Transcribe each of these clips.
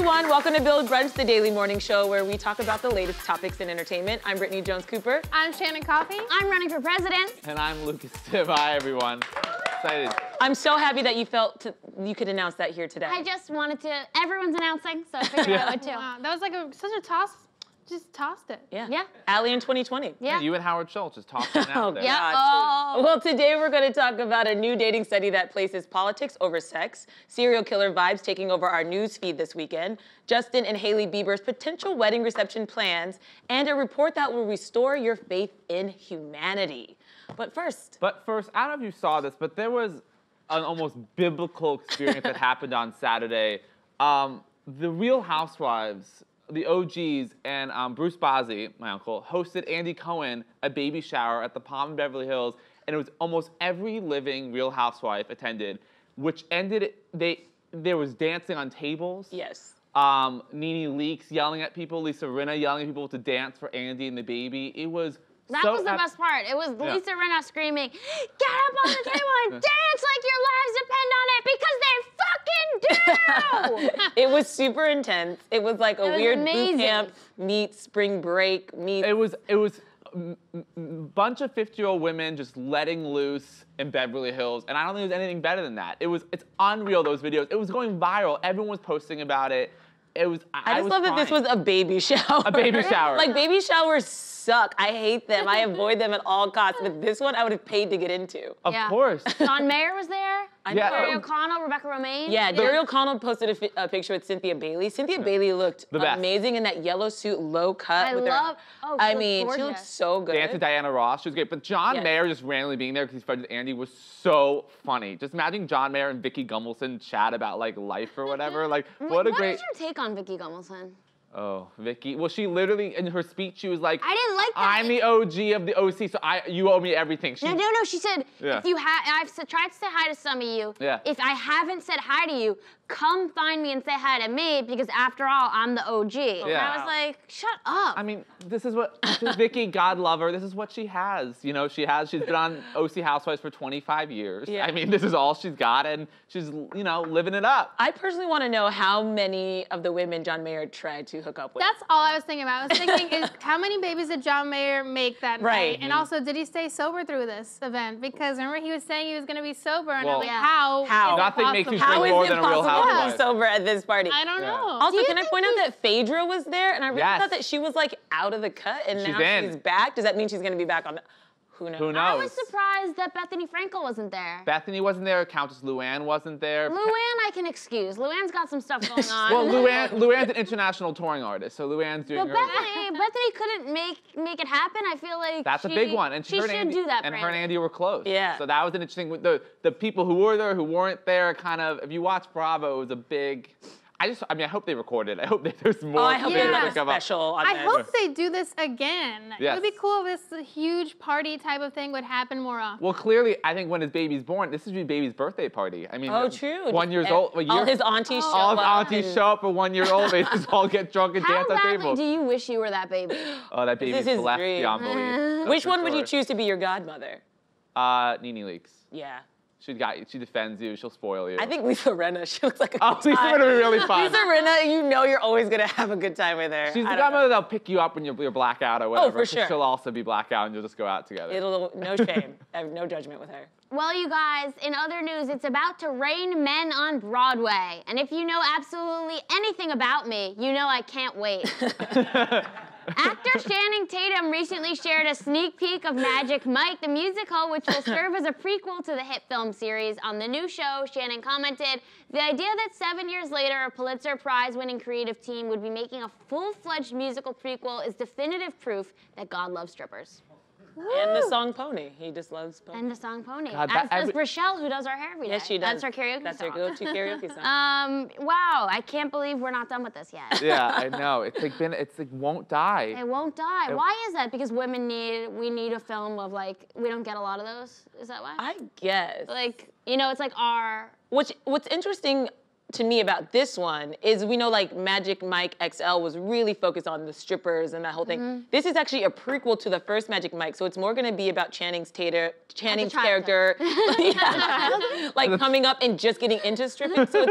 everyone. Welcome to Build Brunch, the daily morning show where we talk about the latest topics in entertainment. I'm Brittany Jones-Cooper. I'm Shannon Coffey. I'm running for president. And I'm Lucas Tibb. Hi, everyone. Excited. I'm so happy that you could announce that here today. I just wanted to, everyone's announcing, so I figured I would too. Wow, that was like such a toss, just tossed it. Yeah. Allie in 2020. Yeah. You and Howard Schultz just talking out there. Yeah. Well, today we're going to talk about a new dating study that places politics over sex, serial killer vibes taking over our news feed this weekend, Justin and Hailey Bieber's potential wedding reception plans, and a report that will restore your faith in humanity. But first, I don't know if you saw this, but there was an almost biblical experience that happened on Saturday. The Real Housewives, the OGs, and Bruce Bozzi, my uncle, hosted Andy Cohen a baby shower at the Palm in Beverly Hills, and it was almost every living Real Housewife attended, which ended, there was dancing on tables. yes. Nene Leakes yelling at people, Lisa Rinna yelling at people to dance for Andy and the baby. It was That was the best part. It was Lisa Rinna screaming, "Get up on the table and dance like your lives depend on it," because they fucking do! It was super intense. It was like a weird amazing. boot camp meets spring break meets... It was a bunch of 50-year-old women just letting loose in Beverly Hills, and I don't think there's anything better than that. It's unreal, those videos. It was going viral. Everyone was posting about it. I just love that this was a baby shower. A baby shower. Like, baby showers suck. I hate them. I avoid them at all costs. But this one I would have paid to get into. Of course. John Mayer was there. Yeah. Jerry O'Connell, Rebecca Romaine. Yeah, Jerry O'Connell posted a picture with Cynthia Bailey. Cynthia Bailey looked amazing in that yellow suit, low cut. She She looked so good. Dancing Diana Ross, she was great. But John Mayer just randomly being there because he's friends with Andy was so funny. Just imagine John Mayer and Vicky Gumbelson chat about like life or whatever. Like, what a great. What is your take on Vicky Gumbelson? Oh, Vicky. Well, she literally, in her speech, she was like, I didn't like that. I'm the OG of the OC, so you owe me everything. No. She said, if you I've tried to say hi to some of you. Yeah. If I haven't said hi to you, come find me and say hi to me, because after all, I'm the OG. Yeah. And I was like, shut up. I mean, this is Vicky, God love her, this is what she has. You know, she's been on OC Housewives for 25 years. Yeah. I mean, this is all she's got, and she's, you know, living it up. I personally want to know how many of the women John Mayer tried to hook up with. That's all I was thinking about. I was thinking, is how many babies did John Mayer make that night? And also, did he stay sober through this event? Because remember, he was saying he was going to be sober, and I'm like, how? How? Nothing makes you How drink is more it than a Real possible to Housewife. be sober at this party? I don't know. Also, can I point out that Phaedra was there? And I really Yes. thought that she was like out of the cut, and now in. she's back. Does that mean she's going to be back on the... Who knows? Who knows? I was surprised that Bethany Frankel wasn't there. Bethany wasn't there, Countess Luann wasn't there. Luann I can excuse. Luann's got some stuff going on. Well, Luann's an international touring artist, so Luann's doing But her... Bethany couldn't make it happen. I feel like That's a big one, and she her and should Andy, do that. And for her and Andy were close. Yeah. So that was an interesting. The people who were there, who weren't there, kind of. If you watch Bravo, it was a big. I hope they recorded. I hope that there's more. Oh, I hope they Yeah. did a special on I this. hope they do this again. Yes. It would be cool if this huge party type of thing would happen more often. Well, clearly, I think when his baby's born, this is baby's birthday party. I mean, Oh, true. 1 year old. All his aunties show All up. his aunties show up for 1 year old. They just all get drunk and How dance on badly tables. do you wish you were that baby? Oh, that baby's is his blessed dream. beyond belief. Which one would you choose to be your godmother? Nene Leakes. Yeah. She defends you. She'll spoil you. I think Lisa Rinna. She looks like a Oh, good Lisa time. Rinna would be really fun. Lisa Rinna, you know you're always going to have a good time with her. She's the I don't know. godmother that'll pick you up when you're blackout or whatever. for 'cause sure. She'll also be blackout and you'll just go out together. No shame. I have no judgment with her. Well, you guys, in other news, it's about to rain men on Broadway. And if you know absolutely anything about me, you know I can't wait. Actor Channing Tatum recently shared a sneak peek of Magic Mike, the musical, which will serve as a prequel to the hit film series. On the new show, Channing commented, "The idea that 7 years later, a Pulitzer Prize-winning creative team would be making a full-fledged musical prequel is definitive proof that God loves strippers." And the song Pony. He just loves Pony. And the song Pony. God, As does Rochelle, who does our hair every day. Yes, she does. That's her karaoke That's song. her go-to karaoke song. Wow, I can't believe we're not done with this yet. Yeah, I know. It's like won't die. It won't die. Why is that? Because we need a film of like, we don't get a lot of those? Is that why? I guess. Like, you know, it's like our... What's interesting to me about this one is we know like Magic Mike XL was really focused on the strippers and that whole thing. This is actually a prequel to the first Magic Mike, so it's more going to be about Channing's character, like coming up and just getting into stripping. So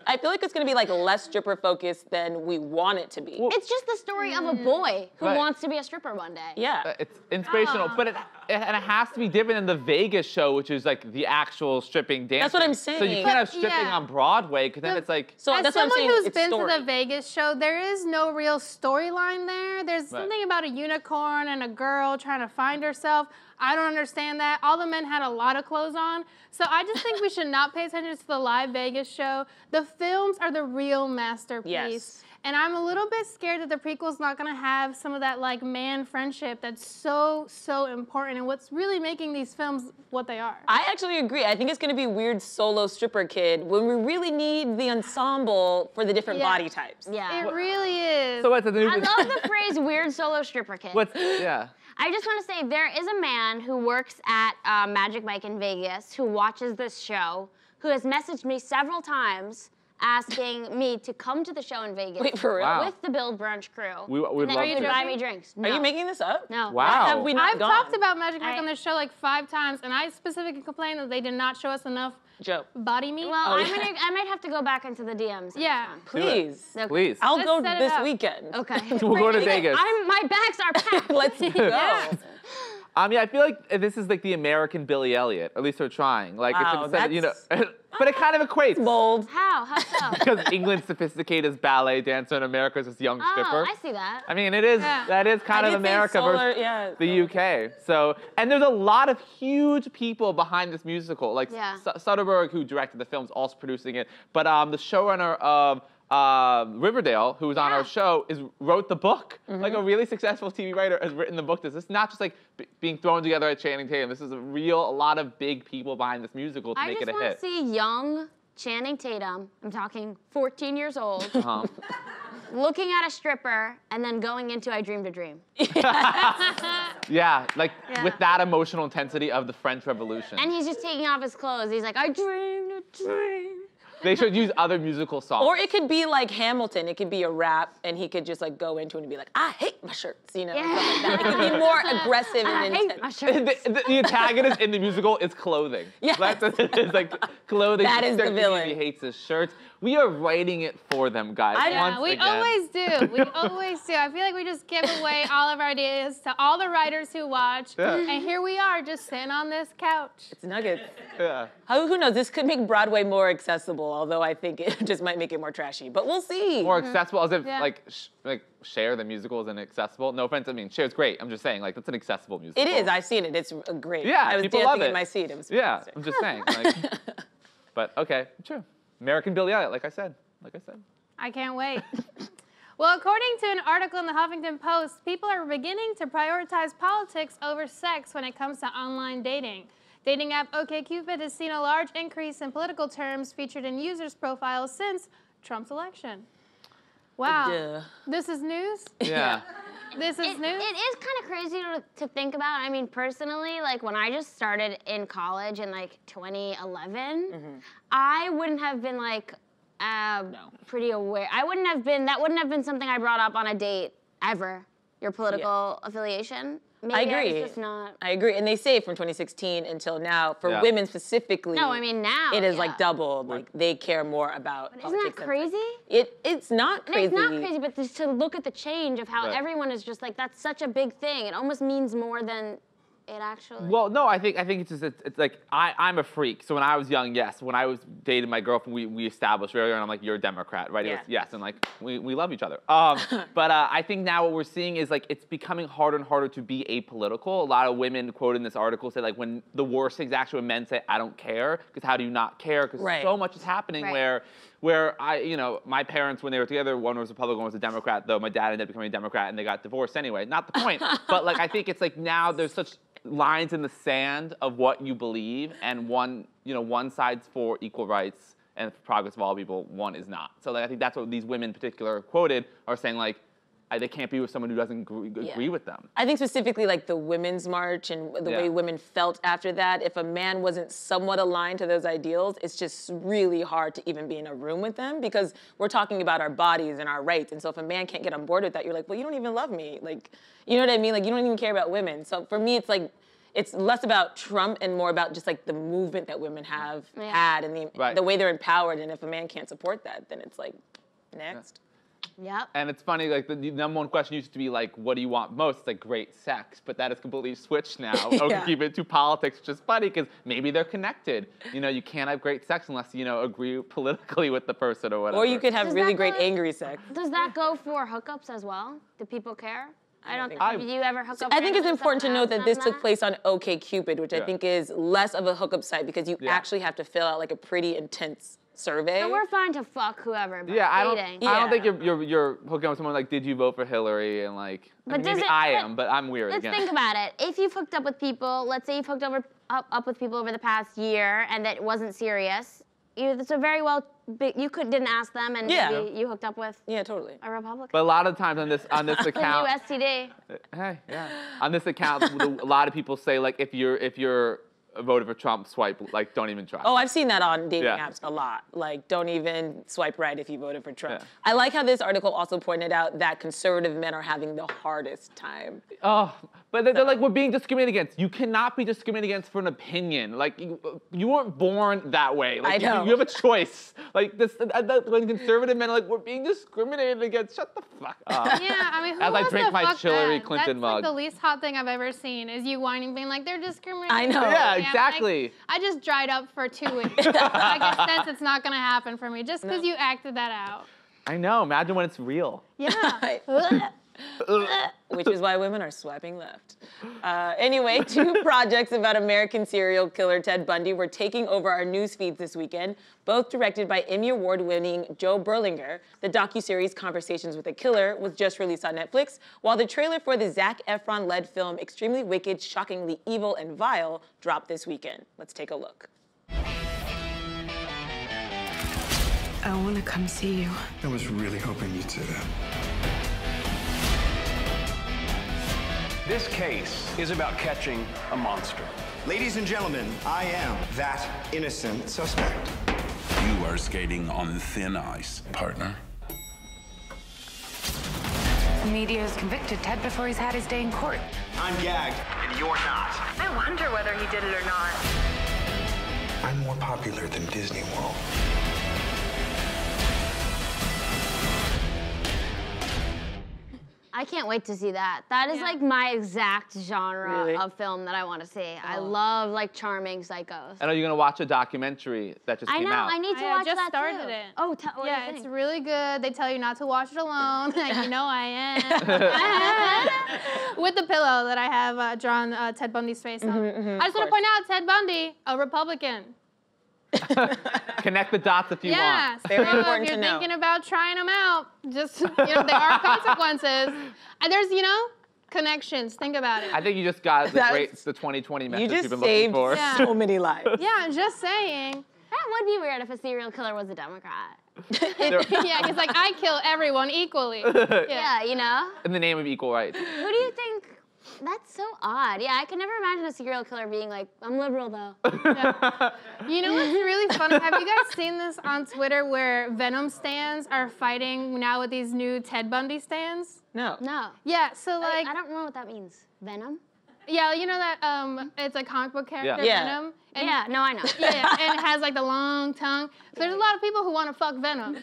I feel like it's going to be like less stripper focused than we want it to be. It's just the story of a boy who wants to be a stripper one day. Yeah. It's inspirational, but it has to be different than the Vegas show, which is like the actual stripping dance. That's what I'm saying. So you can't have stripping on Broadway, because then it's like. So as that's what I'm someone saying, who's been to the Vegas show, there is no real storyline there. There's something about a unicorn and a girl trying to find herself. I don't understand that. All the men had a lot of clothes on. So I just think we should not pay attention to the live Vegas show. The films are the real masterpiece. Yes. And I'm a little bit scared that the prequel's not gonna have some of that like man friendship that's so, so important and what's really making these films what they are. I actually agree. I think it's gonna be weird solo stripper kid when we really need the ensemble for the different body types. Yeah. It really is. So what's the new? I love the phrase weird solo stripper kid. I just want to say there is a man who works at Magic Mike in Vegas who watches this show, who has messaged me several times asking me to come to the show in Vegas. Wait, for real? With the Build Brunch crew. We'd love and then he would to. buy me drinks. No. Are you making this up? No. Wow. Why have we not I've gone? talked about Magic Mike on this show like 5 times, and I specifically complained that they did not show us enough body meat. Well, I might have to go back into the DMs. Yeah. Please. Okay. Please. I'll Let's go set it this up. weekend. Okay. We'll go to Vegas. My bags are packed. Let's go. Yes. Yeah, I feel like this is like the American Billy Elliot. At least they're trying. Like, Wow, it's you know, but it kind of equates. Bold. How? How so? Because England's sophisticated ballet dancer and America's this young stripper. Oh, I see that. I mean, it is. That is kind of America versus the UK. So, and there's a lot of huge people behind this musical. Like Soderbergh, who directed the film, is also producing it. But the showrunner of Riverdale, who was on our show, wrote the book. Like a really successful TV writer has written the book. This is not just like being thrown together at Channing Tatum. This is a lot of big people behind this musical to make it a hit. I just want to see young Channing Tatum, I'm talking 14 years old, looking at a stripper and then going into I Dreamed a Dream. With that emotional intensity of the French Revolution. And he's just taking off his clothes. He's like, I dreamed a dream. They should use other musical songs. Or it could be like Hamilton. It could be a rap, and he could just like go into it and be like, I hate my shirts, you know, stuff like that. It could be more aggressive and intense. I hate my shirts. The antagonist in the musical is clothing. Yes. It's like clothing. That is the villain. He hates his shirts. We are writing it for them, guys. We always do. We always do. I feel like we just give away all of our ideas to all the writers who watch. Yeah. And here we are, just sitting on this couch. It's nuggets. Yeah. Who knows? This could make Broadway more accessible, although I think it just might make it more trashy. But we'll see. More accessible, as if like Cher, the musical, isn't accessible. No offense, I mean Cher's great. I'm just saying, like, that's an accessible musical. It is. I've seen it. It's great. Yeah, I was people dancing love it. in my seat. It was fantastic. I'm just saying. Like, but okay, true. American Billy Elliot, like I said. I can't wait. Well, according to an article in the Huffington Post, people are beginning to prioritize politics over sex when it comes to online dating. Dating app OkCupid has seen a large increase in political terms featured in users' profiles since Trump's election. Wow. This is news? Yeah. This is news? It is kind of crazy to think about. I mean, personally, like when I just started in college in like 2011, I wouldn't have been like, pretty aware. That wouldn't have been something I brought up on a date ever, your political affiliation. Maybe I agree. It's just not. I agree. And they say from 2016 until now, for women specifically. No, I mean now. It is like doubled. Like they care more about But politics. isn't that crazy? It's not crazy. It's not crazy, but just to look at the change of how everyone is just like, that's such a big thing. It almost means more than it actually. Well, no, I think it's just it's like I'm a freak. So when I was young, yes. When I was dating my girlfriend, we established very early on, I'm like, you're a Democrat, right? Yeah. It was, yes, and like we love each other. But I think now what we're seeing is like it's becoming harder and harder to be apolitical. A lot of women quoted in this article say like when the worst things actually when men say I don't care, because how do you not care? Because so much is happening where my parents when they were together, one was Republican, one was a Democrat. Though my dad ended up becoming a Democrat, and they got divorced anyway. Not the point. But like I think it's like now there's such lines in the sand of what you believe, and one side's for equal rights and progress of all people, one is not. So like, I think that's what these women in particular quoted are saying, like, they can't be with someone who doesn't agree with them. I think specifically like the Women's March and the way women felt after that, if a man wasn't somewhat aligned to those ideals, it's just really hard to even be in a room with them because we're talking about our bodies and our rights. And so if a man can't get on board with that, you're like, well, you don't even love me. Like, you know what I mean? Like, you don't even care about women. So for me, it's like, it's less about Trump and more about just like the movement that women have had and the way they're empowered. And if a man can't support that, then it's like, next. Yep. And it's funny, like the number one question used to be like, what do you want most? It's like great sex, but that is completely switched now. Keep it to politics, which is funny because maybe they're connected. You know, you can't have great sex unless you agree politically with the person or whatever. Or you could have really great angry sex. Does that go for hookups as well? Do people care? I don't think. Do you ever hook up? I think it's important to note that this took place on OkCupid, which I think is less of a hookup site because you actually have to fill out like a pretty intense survey. So we're fine to fuck whoever. But I dating. don't think you're hooking up with someone like, did you vote for Hillary? And like, maybe I am, but I'm weird. Let's think about it. If you've hooked up with people, let's say you've hooked up with people over the past year, and that wasn't serious. It's a very well. You didn't ask them, and maybe you hooked up with. Yeah, totally. A Republican. But a lot of times on this account. The new STD. Hey, yeah. On this account, a lot of people say like, if you're voted for Trump, swipe, like, don't even try. Oh, I've seen that on dating apps a lot. Like, don't even swipe right if you voted for Trump. Yeah. I like how this article also pointed out that conservative men are having the hardest time. Oh, but they're like, we're being discriminated against. You cannot be discriminated against for an opinion. Like, you weren't born that way. Like, I know. You have a choice. Like, when conservative men are like, we're being discriminated against, shut the fuck up. Yeah, I mean, who As I drink my Hillary that? Clinton mug. That's like the least hot thing I've ever seen is you whining, being like, they're discriminating. I know. Yeah, exactly. Like, I just dried up for 2 weeks. I can sense it's not going to happen for me just because you acted that out. I know. Imagine when it's real. Yeah. Which is why women are swiping left. Anyway, 2 projects about American serial killer Ted Bundy were taking over our news feeds this weekend, both directed by Emmy Award-winning Joe Berlinger. The docuseries Conversations with a Killer was just released on Netflix, while the trailer for the Zac Efron-led film Extremely Wicked, Shockingly Evil and Vile dropped this weekend. Let's take a look. I want to come see you. I was really hoping you'd say that. This case is about catching a monster. Ladies and gentlemen, I am that innocent suspect. You are skating on thin ice, partner. The media has convicted Ted before he's had his day in court. I'm gagged, and you're not. I wonder whether he did it or not. I'm more popular than Disney World. I can't wait to see that. That is like my exact genre of film that I want to see. I love like charming psychos. And are you gonna watch a documentary that just came out? I need to watch just that started too. it. Oh, what do you think? It's really good. They tell you not to watch it alone. You know I am. With the pillow that I have drawn Ted Bundy's face on. I just want to point out Ted Bundy, a Republican. Connect the dots if you want. Yeah, so Very important if you're to know. thinking about trying them out, just, there are consequences. And there's, connections. Think about it. I think you just got the 2020 message You you've just been saved looking for. so many lives. Yeah, just saying. That would be weird if a serial killer was a Democrat. Yeah, because I kill everyone equally. Yeah, In the name of equal rights. Who do you think? That's so odd. Yeah, I could never imagine a serial killer being like, I'm liberal though. You know what's really funny? Have you guys seen this on Twitter where Venom stans are fighting now with these new Ted Bundy stans? No. No. Yeah, so like... I don't know what that means. Venom? Yeah, you know that it's a comic book character, Yeah. Venom? And No, I know. Yeah, and it has like the long tongue. So there's a lot of people who want to fuck Venom.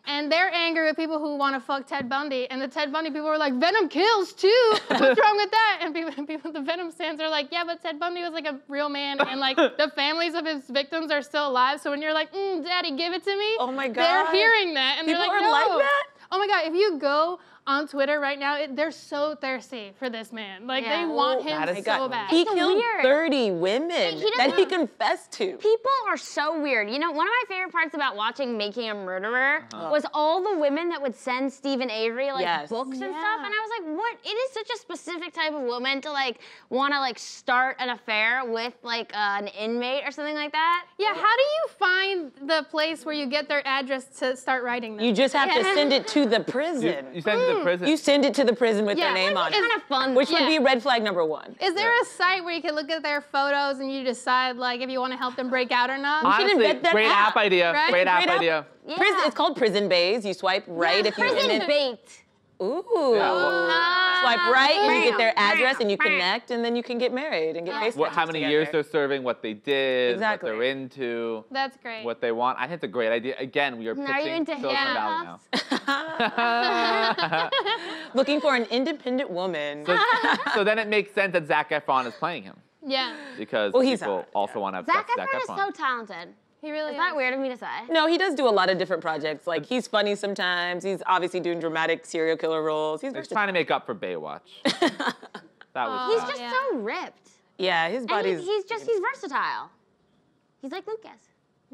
And they're angry with people who want to fuck Ted Bundy. And the Ted Bundy people were like, Venom kills too. What's wrong with that? And people, the Venom fans are like, yeah, but Ted Bundy was like a real man. And like the families of his victims are still alive. So when you're like, daddy, give it to me. Oh my God. They're hearing that. And People they're like, are no. like that? Oh my God, if you go on Twitter right now, they're so thirsty for this man. Like they want him so bad. He It's killed weird. 30 women that he confessed to. People are so weird. One of my favorite parts about watching Making a Murderer was all the women that would send Stephen Avery books and stuff. And I was like, what? It is such a specific type of woman to want to start an affair with an inmate or something like that. Yeah, how do you find the place where you get their address to start writing them? You just have to send it to the prison. You send it to the prison. You send it to the prison with their name on it. Kind of fun. Which would be red flag number 1. Is there a site where you can look at their photos and you decide like if you want to help them break out or not? should Honestly, invent that great app idea. right? Great app Great app. idea. Yeah. It's called Prison Bays. You swipe right if you're in Prison it. bait. Ooh. Yeah, well- Swipe right, and you get their address, and you connect, and then you can get married and get face How many years they're serving, what they did, Exactly. what they're into, That's great. what they want. I think it's a great idea. Again, we are Are you pitching into Silicon Valley now. Looking for an independent woman. So then it makes sense that Zac Efron is playing him Yeah, because Well, he's people hot, also want to have Zac sex with Efron is so talented. he really Is is. that weird of me to say? No, he does do a lot of different projects. Like, he's funny sometimes. He's obviously doing dramatic serial killer roles. He's He's versatile. trying to make up for Baywatch. That was He's bad. just Yeah. so ripped. Yeah, his And body's... he's versatile. He's like Lucas.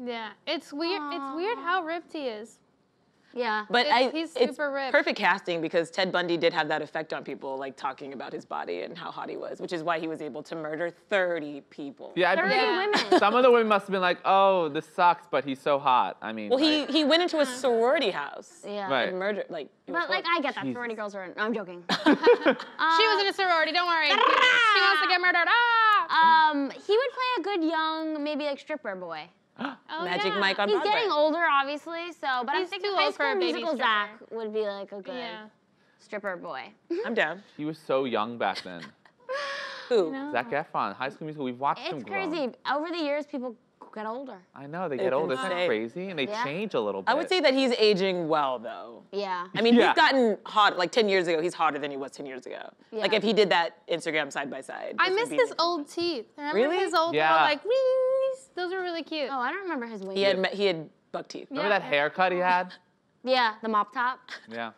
Yeah, it's weird. It's weird how ripped he is. Yeah. But He's it's super ripped. perfect casting because Ted Bundy did have that effect on people, like talking about his body and how hot he was, which is why he was able to murder 30 people. Yeah, I 30 mean, women. some of the women must have been like, "Oh, this sucks," but he's so hot. I mean, Well, right? he went into a sorority house Yeah. Right. and murdered, like... it was But like I get that Jesus. sorority girls are. No, I'm joking. She was in a sorority. Don't worry. She wants to get murdered. Ah! He would play a good young, maybe like stripper boy. Oh, Magic yeah. Mike on He's Broadway. getting older, obviously. So, but I'm He's thinking too High old for School a baby Musical stripper. Zach would be like a good Yeah. stripper boy. I'm down. He was so young back then. Who? Zac Efron, High School Musical. We've watched him It's grow. crazy. Over the years, people get older. I know they It's get older. Isn't that insane. crazy? And they Yeah. change a little bit. I would say that he's aging well, though. Yeah. I mean, Yeah. he's gotten hot, like 10 years ago, he's hotter than he was 10 years ago. Like, Yeah. if he did that Instagram side by side. I this would miss be his the- old teeth. Remember Really? his old Yeah. little, like wings? Those were really cute. Oh, I don't remember his wings. He had buck teeth. Remember that haircut he had? Yeah, the mop top. Yeah.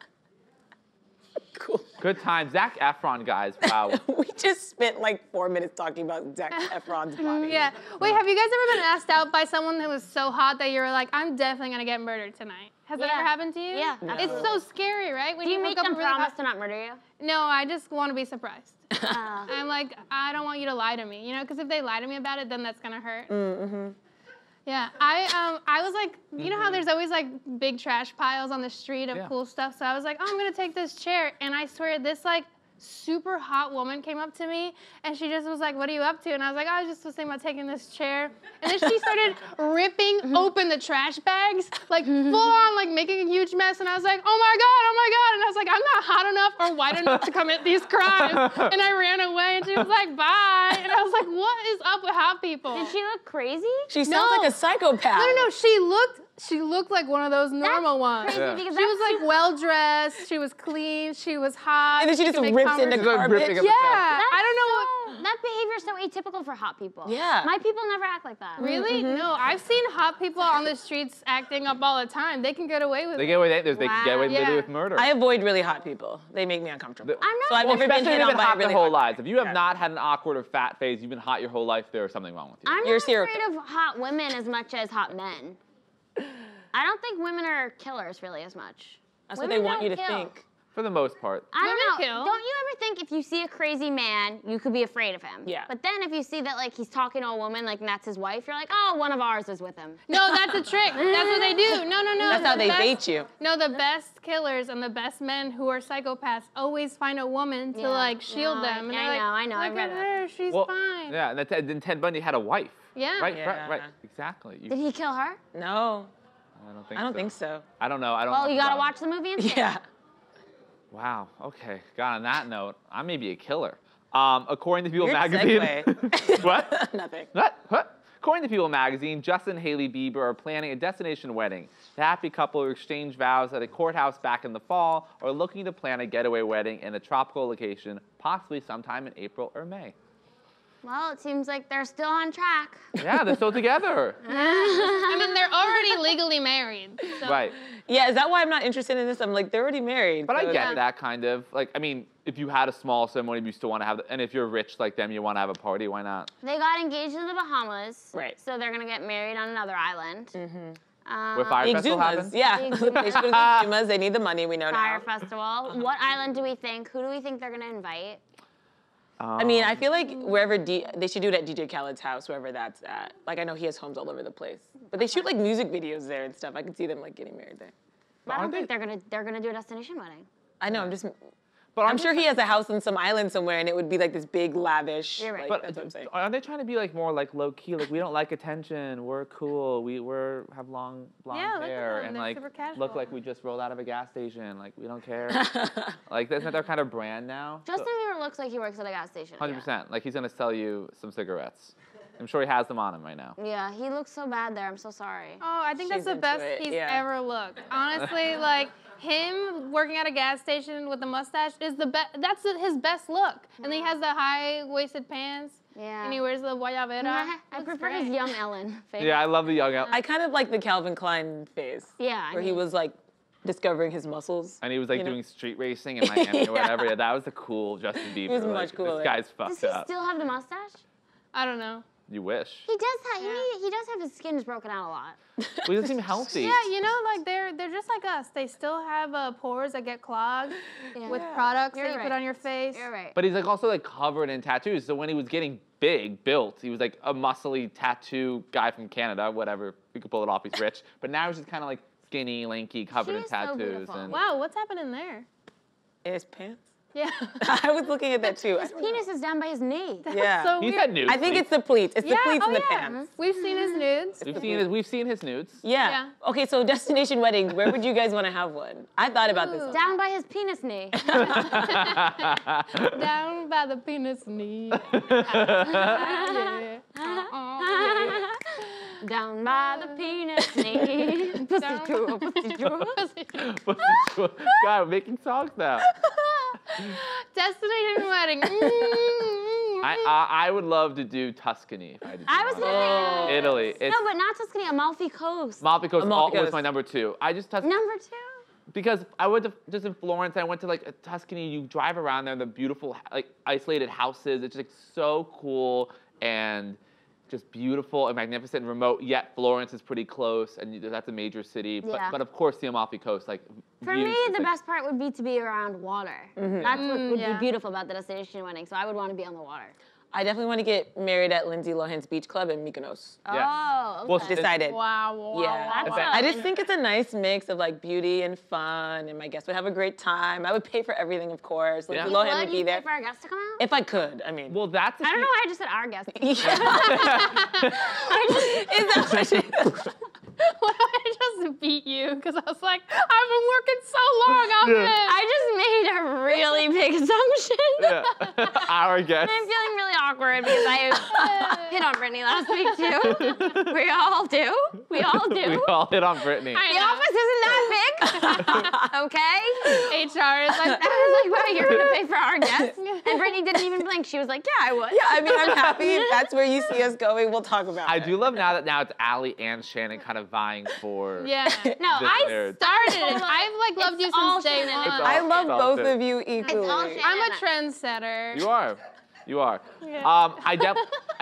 Cool. Good time. Zac Efron, guys. Wow. We just spent like 4 minutes talking about Zac Efron's body. Yeah. Wait, have you guys ever been asked out by someone who was so hot that you were like, I'm definitely gonna get murdered tonight? Has that Yeah. ever happened to you? Yeah, It's absolutely. so scary, right? When Do you hook make up them with really promise hot- to not murder you? No, I just want to be surprised. Uh, I'm like, I don't want you to lie to me, you know, because if they lie to me about it, then that's gonna hurt. Mm-hmm. Yeah, I was like, you know how there's always like big trash piles on the street of Yeah. cool stuff. So I was like, oh, I'm gonna take this chair, and I swear this like super hot woman came up to me, and she just was like, what are you up to? And I was like, oh, I just was thinking about taking this chair. And then she started ripping open the trash bags, like full on, like making a huge mess. And I was like, oh my God. And I was like, I'm not hot enough or white enough to commit these crimes. And I ran away, and she was like, bye. And I was like, what is up with hot people? Did she look crazy? She sounds No. like a psychopath. No, she looked like one of those normal ones. Crazy Yeah. because She was that's like well dressed, she was clean, she was hot. And then she just could make rips into conversation. like garbage. ripping up Yeah, the I don't know what. That behavior is so atypical for hot people. Yeah. My people never act like that. Really? No, I've seen hot people on the streets acting up all the time. They can get away with They it. get away. They can get away Wow. literally Yeah. with murder. I avoid really hot people. They make me uncomfortable. I'm not- So I've Well, never been especially hit if on you've been by a hot really their whole hot lives. If you have Yeah. not had an awkward or fat phase, you've been hot your whole life, there's something wrong with you. I'm You're a not serial afraid of hot women as much as hot men. I don't think women are killers really as much. That's what they Women want you to don't kill. think. For the most part. I don't Women know. kill. Don't you ever think if you see a crazy man, you could be afraid of him? Yeah. But then if you see that like he's talking to a woman, like and that's his wife, you're like, oh, one of ours is with him. No, that's a trick. That's what they do. No. That's how The they best- bait you. No, the best killers and the best men who are psychopaths always find a woman to Yeah. like shield No, them. And I they're like, know, I know, I Look read at it. her, she's Well, fine. yeah, and then Ted Bundy had a wife. Yeah. Right, Yeah. right. Exactly. Did he kill her? No, I don't think I don't think so. I don't know. I don't Well, know you gotta about- watch the movie and see. Yeah. Wow. Okay. God, on that note, I may be a killer. According to People Weird magazine. segue. What? Nothing. What? According to People magazine, Justin and Hailey Bieber are planning a destination wedding. The happy couple who exchanged vows at a courthouse back in the fall are looking to plan a getaway wedding in a tropical location, possibly sometime in April or May. Well, it seems like they're still on track. Yeah, they're still together. I mean, they're already legally married. So. Right. Yeah, is that why I'm not interested in this? I'm like, they're already married. But I so- get that kind of. Like, I mean, if you had a small ceremony, you still want to have, and if you're rich like them, you want to have a party, why not? They got engaged in the Bahamas. Right. So they're gonna get married on another island. Where Fire The Festival Exumas, happens? yeah. The they should go to the Exumas. They need the money, we know Fire now. Festival. What island do we think? Who do we think they're gonna invite? I mean, I feel like wherever they should do it at DJ Khaled's house, wherever that's at. Like, I know he has homes all over the place. But they shoot like music videos there and stuff. I could see them like getting married there. I don't aren't think they're gonna do a destination wedding. I know, But I'm sure he has a house on some island somewhere, and it would be like this big, lavish. You're right. Like, that's what I'm saying. Aren't they trying to be like more like low key? Like we don't like attention. We're cool. We have long blonde Yeah, look at hair them. and They're like super casual. look like we just rolled out of a gas station. Like we don't care. Like isn't that their kind of brand now? Justin Bieber looks like he works at a gas station. 100%. Like he's gonna sell you some cigarettes. I'm sure he has them on him right now. Yeah, he looks so bad there. I'm so sorry. Oh, I think She's that's the into best it, he's yeah. ever looked. Honestly, like him working at a gas station with the mustache is the best. That's his best look. And then he has the high-waisted pants. Yeah. And he wears the guayabera. I Looks prefer great. his young Ellen face. Yeah, I love the young. I kind of like the Calvin Klein phase. Yeah, I Where he mean- was like discovering his muscles. And he was like you know? doing street racing in Miami or whatever. Yeah, that was the cool Justin Bieber. was like, much cooler. This guy's Does fucked he up. still have the mustache? I don't know. You wish. He does have. He does have his skin broken out a lot. Well, he doesn't seem healthy. Yeah, you know, like they're just like us. They still have pores that get clogged with Yeah. products You're that you right. put on your face. You're right. But he's like also like covered in tattoos. So when he was getting built, he was like a muscly tattoo guy from Canada, whatever. We could pull it off. He's rich. But now he's just kind of like skinny, lanky, covered She in is so tattoos. beautiful. And Wow, what's happening there? In his pants? Yeah. I was looking at that too. His penis is down by his knee. Yeah. so he's weird. had nudes. I think it's the pleats. It's the pleats and the pants. We've seen his nudes. We've seen his nudes. Yeah. Yeah. Okay, so destination wedding, where would you guys want to have one? I thought about this. Down by his penis knee. Down by the penis knee. Yeah. Down by the penis knee. Pussy jewel, pussy jewel. God, we're making songs now. Destination wedding. I would love to do Tuscany if I had to do I was one. thinking Italy. It's, no, but not Tuscany, Amalfi Coast. Amalfi Coast Amalfi was Coast. my number 2. I just Tuscany. Number 2. Because I went to just in Florence, I went to like Tuscany. You drive around there, the beautiful like isolated houses. It's just like so cool and just beautiful and magnificent and remote. Yet Florence is pretty close, and that's a major city. Yeah. But of course the Amalfi Coast, like For views, me, it's the like- best part would be to be around water. That's what would be beautiful about the destination wedding. So I would want to be on the water. I definitely want to get married at Lindsay Lohan's beach club in Mykonos. Yes. Oh, okay. Well, Decided. Wow. Yeah. That's I just think it's a nice mix of like beauty and fun, and my guests would have a great time. I would pay for everything, of course. Lindsay Lohan would Would be you there pay for our guests to come out? if I could. I mean, Well, that's. I don't know why I just said our guests. is that what she Why did I just beat you? Because I was like, I've been working so long on this. I just made a really big assumption. Yeah. Our guest. I'm feeling really awkward because I hit on Brittany last week too. We all do. We all do. We all hit on Brittany. The office isn't that big. Okay? HR is like, I was like, wow, you're gonna pay for our guests? And Brittany didn't even blink. She was like, yeah, I would. Yeah, I mean, I'm happy if that's where you see us going. We'll talk about I it. do love now it's Allie and Shannon kind of vying for. yeah. No, this I marriage. started it. I've like loved you all since day Shannon. one. It's I love Stop both it. of you equally. all Shannon. I'm a trendsetter. You are. You are. Yeah. I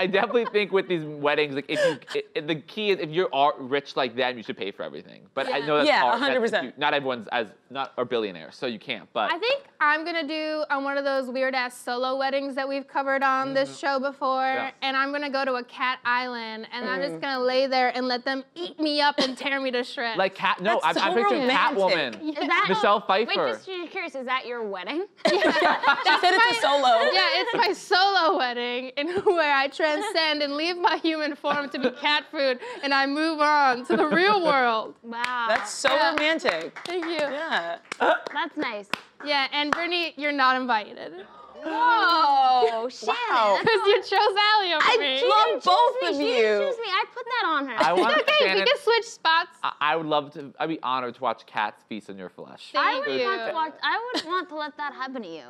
definitely think with these weddings, like if the key is if you're rich like them, you should pay for everything. But I know that's Yeah, hard. 100%. Not everyone's are billionaires, so you can't. But I think I'm gonna do one of those weird ass solo weddings that we've covered on this show before, Yeah. and I'm gonna go to a cat island, and I'm just gonna lay there and let them eat me up and tear me to shreds. like cat. No, That's I'm so picturing romantic. Catwoman. Is that Michelle Pfeiffer. Wait, just curious, is that your wedding? She said it's a solo. Yeah, it's my solo wedding in where I transcend and leave my human form to be cat food, and I move on to the real world. Wow. That's so romantic. Thank you. Yeah. That's nice. Yeah, and Brittany, you're not invited. Whoa, Shannon. Wow. Because you chose Allie over me. love both of She you. didn't choose me. I put that on her. I want Okay, Shannon. we can switch spots. I would love to. I'd be honored to watch cats feast on your flesh. I Thank would you. want to watch. I would want to let that happen to you.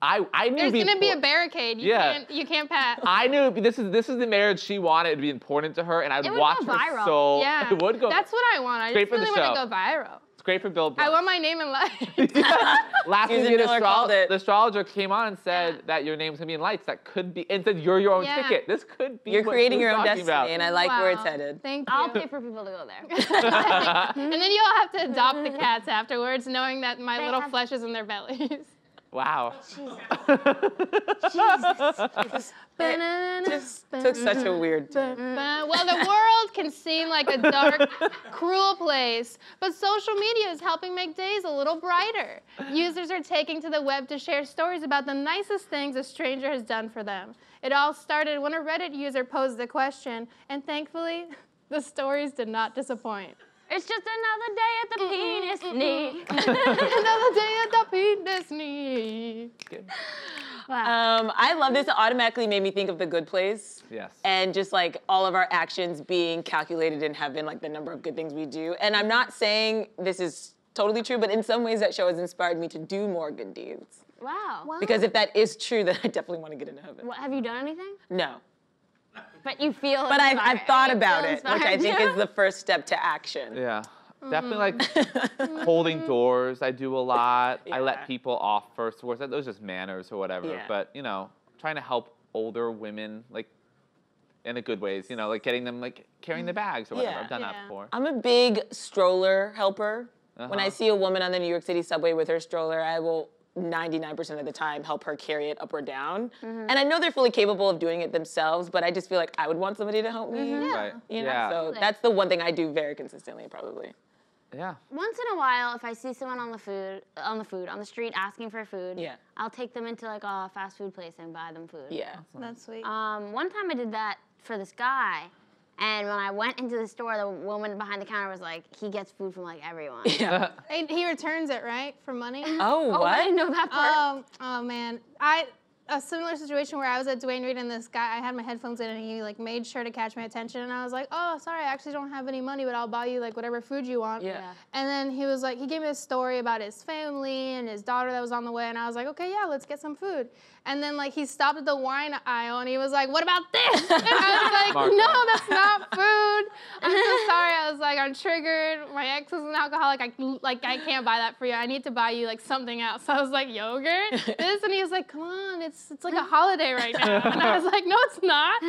I knew. There's gonna be a before- barricade. You can't pass. I knew this is the marriage she wanted. It'd be important to her, and I'd It would watch go her viral. so. Yeah, It would go. That's what I want. I Great just for the really want show. to go viral. It's great for Bill. I want my name in lights. Last Susan week, Miller called it. the astrologer came on and said that your name's gonna be in lights. That could be, and said you're your own Yeah. ticket. This could be. You're what creating we're your own talking destiny, about. and I like where it's Wow. headed. Thank you. I'll pay for people to go there. And then you'll have to adopt the cats afterwards, knowing that my They little have- flesh is in their bellies. Wow. Jesus. It just took such a weird turn. Well, the world can seem like a dark, cruel place, but social media is helping make days a little brighter. Users are taking to the web to share stories about the nicest things a stranger has done for them. It all started when a Reddit user posed the question, and thankfully, the stories did not disappoint. It's just another day at the penis knee. Another day at the penis knee. Wow. I love this. It automatically made me think of The Good Place. Yes. And just like all of our actions being calculated and having like the number of good things we do. And I'm not saying this is totally true, but in some ways that show has inspired me to do more good deeds. Wow. Because if that is true, then I definitely want to get into heaven. What, have you done anything? No. But you feel But inspired. I've thought You about feel it, which I inspired. think is the first step to action. Yeah. Definitely like holding doors, I do a lot. I Yeah. let people off first. Those are just manners or whatever. Yeah. But, you know, trying to help older women, like, in a good ways, you know, like getting them, like, carrying their bags or whatever. Yeah. I've done that Yeah. before. I'm a big stroller helper. When I see a woman on the New York City subway with her stroller, I will 99% of the time help her carry it up or down. And I know they're fully capable of doing it themselves, but I just feel like I would want somebody to help me. Right. You know? Yeah. So that's the one thing I do very consistently, probably. Yeah. Once in a while, if I see someone on the street asking for food, Yeah. I'll take them into like a fast food place and buy them food. Yeah. That's sweet. One time I did that for this guy, and when I went into the store, the woman behind the counter was like, he gets food from like everyone. Yeah. He returns it, right, for money? Oh, Oh, what? I didn't know that part. Oh man, a similar situation where I was at Dwayne Reed and this guy, I had my headphones in and he like made sure to catch my attention and I was like, oh, sorry, I actually don't have any money, but I'll buy you like whatever food you want. Yeah. And then he was like, he gave me a story about his family and his daughter that was on the way and I was like, okay, yeah, let's get some food. And then like he stopped at the wine aisle and he was like, what about this? And I was like, Mark no, that. that's not food. I'm so sorry. I was like, I'm triggered. My ex is an alcoholic. I can't buy that for you. I need to buy you like something else. So I was like, yogurt? This? And he was like, come on, it's like a holiday right now. And I was like, no, it's not.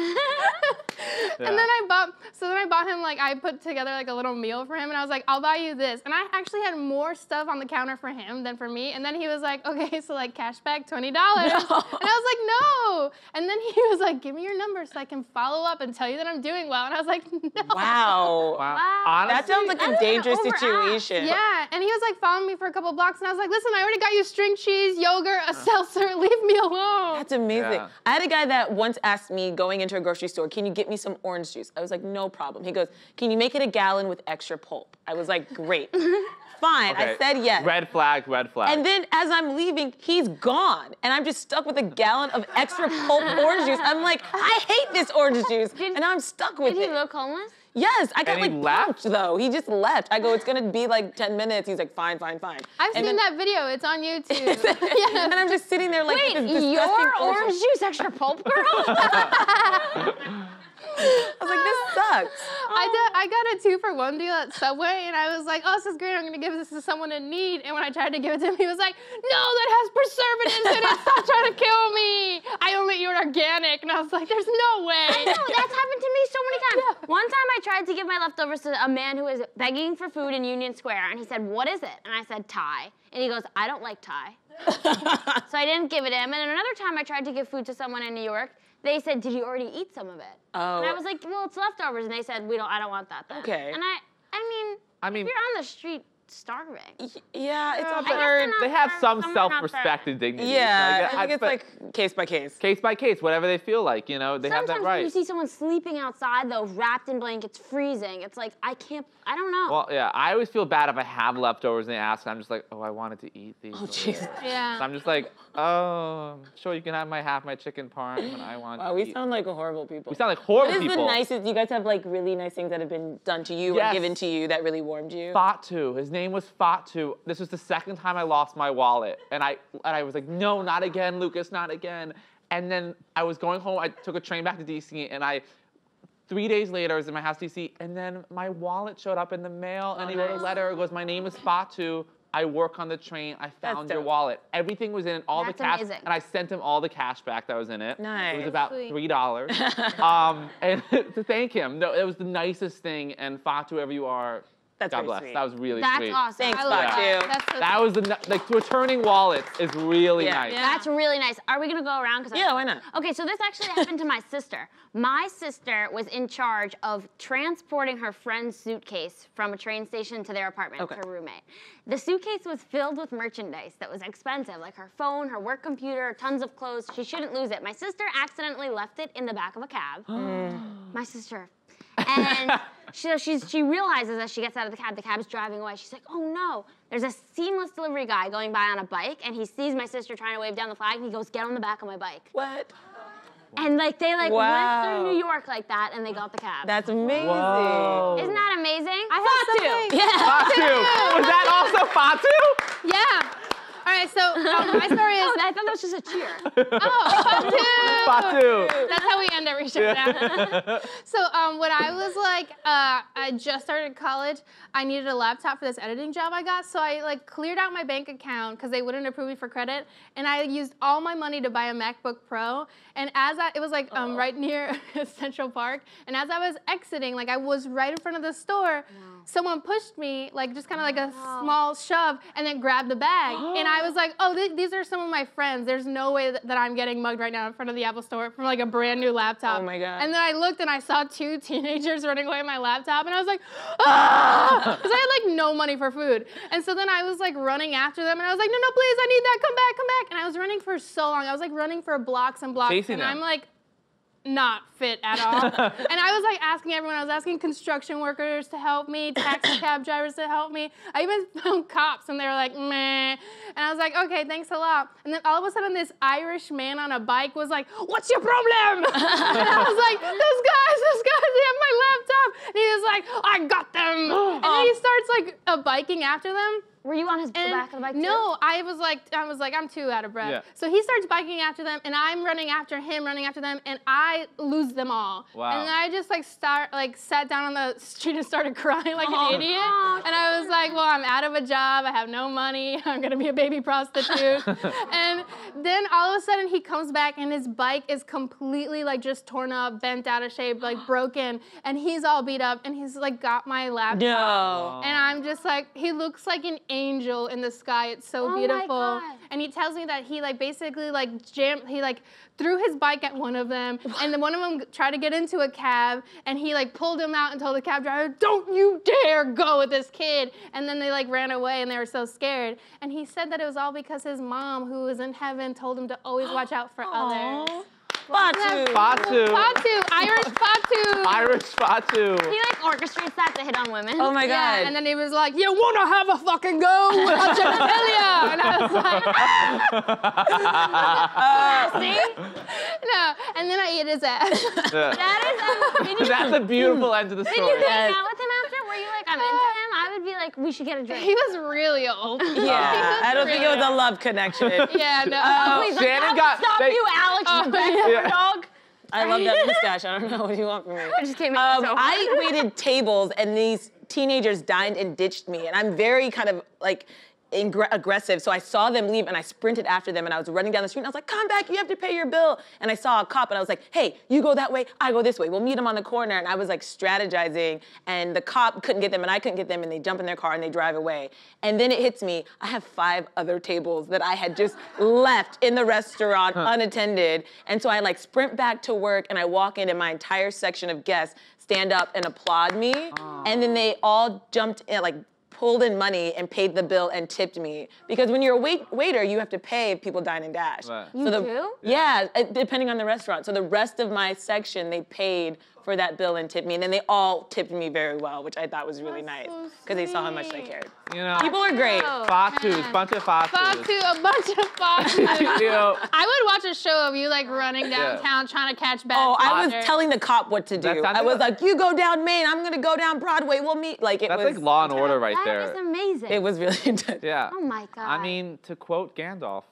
And then I bought him like, I put together like a little meal for him and I was like, I'll buy you this. And I actually had more stuff on the counter for him than for me. And then he was like, okay, so like cash back $20. No. And I was like, no. And then he was like, give me your number so I can follow up and tell you that I'm doing well. And I was like, no. Wow. Wow. That Honestly, sounds like a dangerous overact. situation. Yeah, and he was like following me for a couple blocks, and I was like, listen, I already got you string cheese, yogurt, a seltzer, leave me alone. That's amazing. Yeah. I had a guy that once asked me going into a grocery store, can you get me some orange juice? I was like, no problem. He goes, can you make it a gallon with extra pulp? I was like, great. Fine, I Okay. said yes. Red flag, red flag. And then as I'm leaving, he's gone. And I'm just stuck with a gallon of extra pulp orange juice. I'm like, I hate this orange juice. And now I'm stuck with Did he it. look homeless? Yes, I got And he like left? pumped though. He just left. I go, it's gonna be like 10 minutes. He's like, fine, fine, fine. I've And seen then- that video. It's on YouTube. And I'm just sitting there like, Wait, this disgusting your orange juice extra pulp, girl? I was like, this sucks. I got a 2-for-1 deal at Subway, and I was like, oh, this is great. I'm gonna give this to someone in need. And when I tried to give it to him, he was like, no, that has preservatives in it. Stop trying to kill me. I only eat organic. And I was like, there's no way. I know, that's happened to me so many times. One time I tried to give my leftovers to a man who was begging for food in Union Square, and he said, what is it? And I said, Thai. And he goes, I don't like Thai. So I didn't give it him. And then another time I tried to give food to someone in New York, they said, did you already eat some of it? Oh. And I was like, well, it's leftovers. And they said, I don't want that then. Okay. And I mean, if you're on the street starving. Yeah, it's I guess hard. they're not they have fair. some Some are not self-respect fair. and dignity. Yeah, I think it's but like case by case. case by case, whatever they feel like, you know, they have that Sometimes when you right. see someone sleeping outside, though, wrapped in blankets, freezing, it's like, I don't know. Well, yeah, I always feel bad if I have leftovers and they ask, and I'm just like, oh, I wanted to eat these. Oh, over jeez. there. Yeah. So I'm just like, oh, sure, you can have my chicken parm when I want Wow, to we eat. sound like horrible people. We sound like horrible What is people. the nicest? You guys have like really nice things that have been done to you Yes. or given to you that really warmed you? Fatu. His name was Fatu. This was the second time I lost my wallet. And I was like, no, not again, Lucas, not again. And then I was going home. I took a train back to DC, and 3 days later, I was in my house, DC, and then my wallet showed up in the mail, and he wrote a letter. It goes, my name is Fatu. I work on the train. I found your dope. wallet. Everything was in it, all That's the cash. amazing. And I sent him all the cash back that was in it. Nice. It was about Sweet. $3. And to thank him. No, it was the nicest thing. And Fatu, wherever you are, That's God very bless. sweet. That was really That's sweet. awesome. Thanks, I love Batu. that. That's so That was like returning wallets is really nice. Yeah. That's really nice. Are we gonna go around? Yeah, why not? Okay, so this actually happened to my sister. My sister was in charge of transporting her friend's suitcase from a train station to their apartment with her roommate. The suitcase was filled with merchandise that was expensive, like her phone, her work computer, tons of clothes. She shouldn't lose it. My sister accidentally left it in the back of a cab. My sister. And she realizes as she gets out of the cab's driving away. She's like, oh no, there's a seamless delivery guy going by on a bike, and he sees my sister trying to wave down the flag, and he goes, get on the back of my bike. What? And like they Wow. went through New York like that, and they got the cab. That's amazing. Whoa. Isn't that amazing? I have something. Fatu. Was that also Fatu? Yeah. All right, so my story is. Oh, I thought that was just a cheer. Oh, Fatu. That's how we end every show now. So when I was like, I just started college, I needed a laptop for this editing job I got. So I like cleared out my bank account because they wouldn't approve me for credit. And I used all my money to buy a MacBook Pro. And it was like right near Central Park. And as I was exiting, like I was right in front of the store, someone pushed me, like just kind of like a small shove, and then grabbed the bag. And I was like, oh, these are some of my friends. There's no way that I'm getting mugged right now in front of the Apple Store for like a brand new laptop. Oh my God. And then I looked and I saw 2 teenagers running away with my laptop, and I was like, ah! Because I had like no money for food. And so then I was like running after them, and I was like, no, no, please, I need that, come back, come back. And I was running for so long. I was like running for blocks and blocks, Chasing and them. I'm like, not fit at all. And I was like asking everyone, I was asking construction workers to help me, taxi cab drivers to help me. I even found cops and they were like, meh. And I was like, okay, thanks a lot. And then all of a sudden this Irish man on a bike was like, what's your problem? And I was like, those guys, they have my laptop. And he was like, I got them. And then he starts like biking after them. Were you on the back of the bike too? No, I was like, I'm too out of breath. Yeah. So he starts biking after them, and I'm running after him, and I lose them all. Wow. And then I just sat down on the street and started crying like an idiot. And I was like, well, I'm out of a job, I have no money, I'm gonna be a baby prostitute. And then all of a sudden he comes back and his bike is completely like just torn up, bent out of shape, like broken, and he's all beat up, and he's like got my laptop. No. And I'm just like, he looks like an angel in the sky. It's so beautiful. God. And he tells me that he like basically like threw his bike at one of them, and then one of them tried to get into a cab, and he like pulled him out and told the cab driver, don't you dare go with this kid. And then they like ran away and they were so scared. And he said that it was all because his mom, who was in heaven, told him to always watch out for others. Fatu. Fatu. Fatu, Irish Fatu. Irish Fatu. He like orchestrates that to hit on women. Oh my God. Yeah, and then he was like, you wanna have a fucking go with a genitalia? And I was like, See? no. And then I ate his ass. Yeah. That is That's a beautiful end to the Did story. you hang out with him after? Were you like, I'm into him? I would be like, we should get a drink. He was really old. Yeah, I don't think it was a love connection. Yeah, no. Please, Shannon like, got- stop they- you, Alex. Dog. I love that mustache. I don't know what you want from me. I just came in so hard. I waited tables and these teenagers dined and ditched me, and I'm very kind of like aggressive, so I saw them leave and I sprinted after them, and I was running down the street and I was like, come back, you have to pay your bill. And I saw a cop and I was like, hey, you go that way, I go this way, we'll meet them on the corner. And I was like strategizing, and the cop couldn't get them and I couldn't get them, and they jump in their car and they drive away. And then it hits me, I have 5 other tables that I had just left in the restaurant unattended. And so I like sprint back to work, and I walk in and my entire section of guests stand up and applaud me. And then they all jumped in, like pulled in money and paid the bill and tipped me. Because when you're a waiter, you have to pay if people dine and dash. Right. You do? Yeah, depending on the restaurant. So the rest of my section, they paid for that bill and tipped me. And then they all tipped me very well, which I thought was really nice. Because they saw how much I cared. You know, People are great. Fatus, bunch of Fatus. Fatu, a bunch of Fatu. You know, I would watch a show of you like running downtown trying to catch bad Oh, I was teenagers. telling the cop what to do. That's not I was good. like, you go down Main, I'm gonna go down Broadway, we'll meet. Like it that's was like Law and Order right That there. is amazing. It was really intense. Yeah. Oh my God. I mean, to quote Gandalf,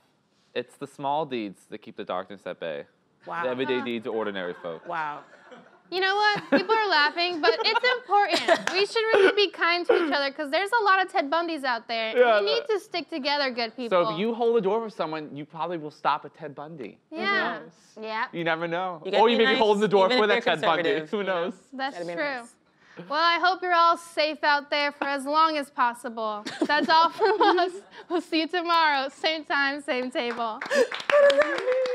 it's the small deeds that keep the darkness at bay. Wow. The everyday deeds of ordinary folk. Wow. You know what? People are laughing, but it's important. We should really be kind to each other because there's a lot of Ted Bundys out there. Yeah, we need to stick together, good people. So if you hold the door for someone, you probably will stop at Ted Bundy. Yeah. Yeah. You never know. You gotta Or you be may be nice, holding the door even for if that they're Ted Bundy. conservative, Who you know? knows? That's Gotta be true. nice. Well, I hope you're all safe out there for as long as possible. That's all from us. We'll see you tomorrow. Same time, same table. What does that mean?